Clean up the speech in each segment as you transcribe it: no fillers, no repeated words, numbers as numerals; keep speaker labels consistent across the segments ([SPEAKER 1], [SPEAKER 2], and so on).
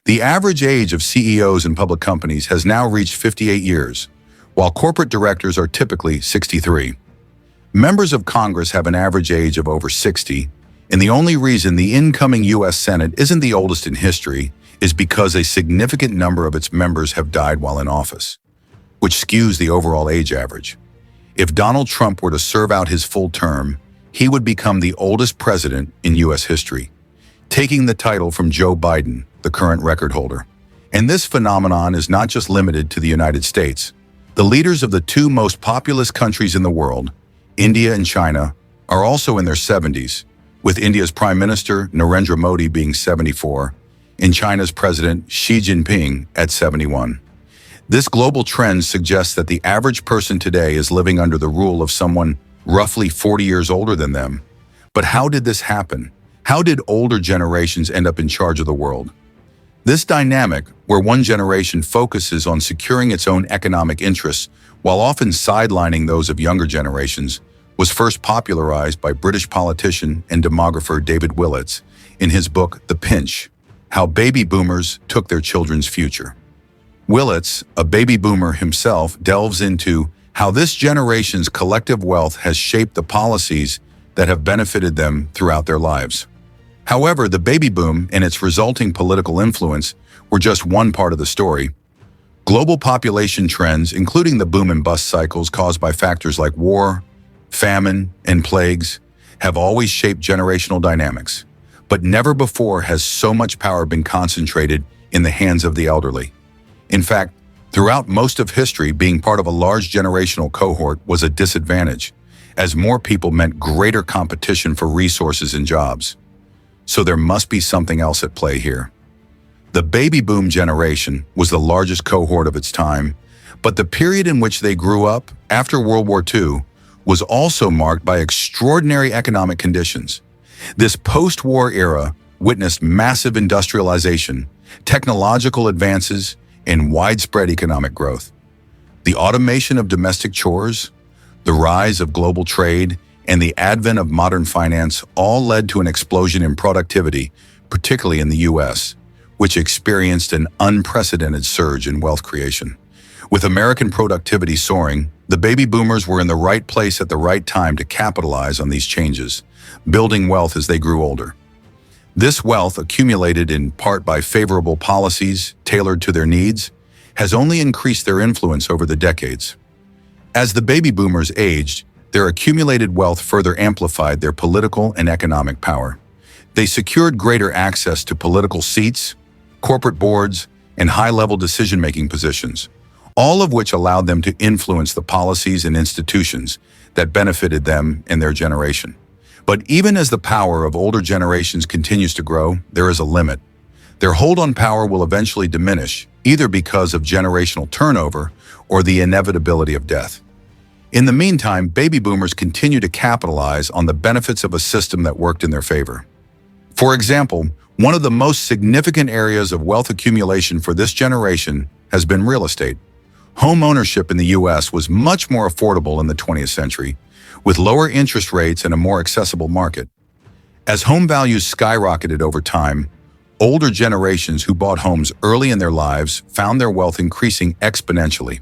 [SPEAKER 1] The average age of CEOs in public companies has now reached 58 years, while corporate directors are typically 63. Members of Congress have an average age of over 60, and the only reason the incoming U.S. Senate isn't the oldest in history is because a significant number of its members have died while in office, which skews the overall age average. If Donald Trump were to serve out his full term, he would become the oldest president in U.S. history, taking the title from Joe Biden, the current record holder. And this phenomenon is not just limited to the United States. The leaders of the two most populous countries in the world, India and China, are also in their 70s, with India's Prime Minister Narendra Modi being 74 and China's President Xi Jinping at 71. This global trend suggests that the average person today is living under the rule of someone roughly 40 years older than them. But how did this happen? How did older generations end up in charge of the world? This dynamic, where one generation focuses on securing its own economic interests while often sidelining those of younger generations, was first popularized by British politician and demographer David Willetts in his book The Pinch: How Baby Boomers Took Their Children's Future. Willetts, a baby boomer himself, delves into how this generation's collective wealth has shaped the policies that have benefited them throughout their lives. However, the baby boom and its resulting political influence were just one part of the story. Global population trends, including the boom and bust cycles caused by factors like war, famine, and plagues, have always shaped generational dynamics. But never before has so much power been concentrated in the hands of the elderly. In fact, throughout most of history, being part of a large generational cohort was a disadvantage, as more people meant greater competition for resources and jobs. So there must be something else at play here. The baby boom generation was the largest cohort of its time, but the period in which they grew up after World War II was also marked by extraordinary economic conditions. This post-war era witnessed massive industrialization, technological advances, and widespread economic growth. The automation of domestic chores, the rise of global trade, and the advent of modern finance all led to an explosion in productivity, particularly in the U.S., which experienced an unprecedented surge in wealth creation. With American productivity soaring, the baby boomers were in the right place at the right time to capitalize on these changes, building wealth as they grew older. This wealth, accumulated in part by favorable policies tailored to their needs, has only increased their influence over the decades. As the baby boomers aged, their accumulated wealth further amplified their political and economic power. They secured greater access to political seats, corporate boards, and high-level decision-making positions, all of which allowed them to influence the policies and institutions that benefited them and their generation. But even as the power of older generations continues to grow, there is a limit. Their hold on power will eventually diminish, either because of generational turnover or the inevitability of death. In the meantime, baby boomers continue to capitalize on the benefits of a system that worked in their favor. For example, one of the most significant areas of wealth accumulation for this generation has been real estate. Home ownership in the U.S. was much more affordable in the 20th century, with lower interest rates and a more accessible market. As home values skyrocketed over time, older generations who bought homes early in their lives found their wealth increasing exponentially.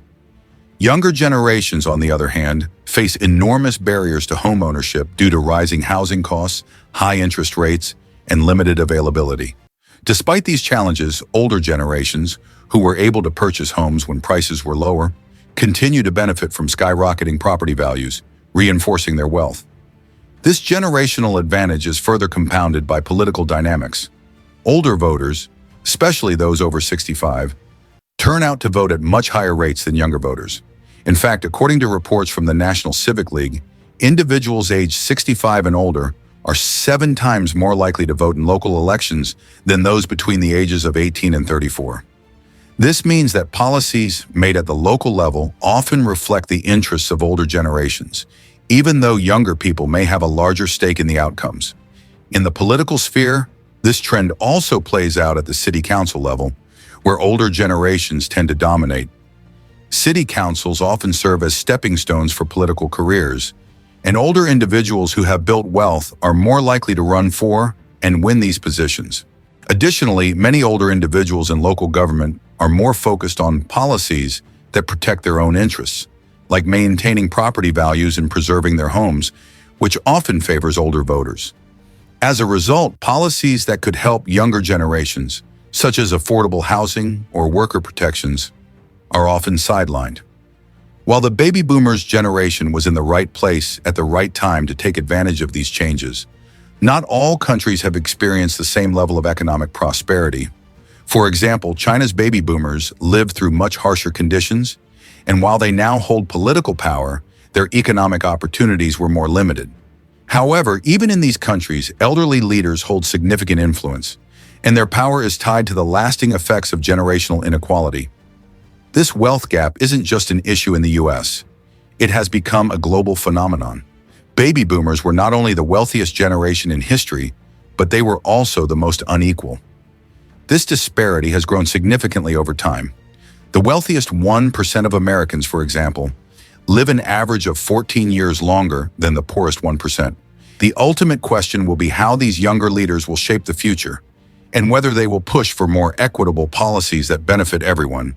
[SPEAKER 1] Younger generations, on the other hand, face enormous barriers to home ownership due to rising housing costs, high interest rates, and limited availability. Despite these challenges, older generations, who were able to purchase homes when prices were lower, continue to benefit from skyrocketing property values, reinforcing their wealth. This generational advantage is further compounded by political dynamics. Older voters, especially those over 65, turn out to vote at much higher rates than younger voters. In fact, according to reports from the National Civic League, individuals aged 65 and older are 7 times more likely to vote in local elections than those between the ages of 18 and 34. This means that policies made at the local level often reflect the interests of older generations, even though younger people may have a larger stake in the outcomes. In the political sphere, this trend also plays out at the city council level, where older generations tend to dominate. City councils often serve as stepping stones for political careers, and older individuals who have built wealth are more likely to run for and win these positions. Additionally, many older individuals in local government are more focused on policies that protect their own interests, like maintaining property values and preserving their homes, which often favors older voters. As a result, policies that could help younger generations, such as affordable housing or worker protections, are often sidelined. While the baby boomers generation was in the right place at the right time to take advantage of these changes, not all countries have experienced the same level of economic prosperity. For example, China's baby boomers lived through much harsher conditions, and while they now hold political power, their economic opportunities were more limited. However, even in these countries, elderly leaders hold significant influence, and their power is tied to the lasting effects of generational inequality. This wealth gap isn't just an issue in the US. It has become a global phenomenon. Baby boomers were not only the wealthiest generation in history, but they were also the most unequal. This disparity has grown significantly over time. The wealthiest 1% of Americans, for example, live an average of 14 years longer than the poorest 1%. The ultimate question will be how these younger leaders will shape the future, and whether they will push for more equitable policies that benefit everyone.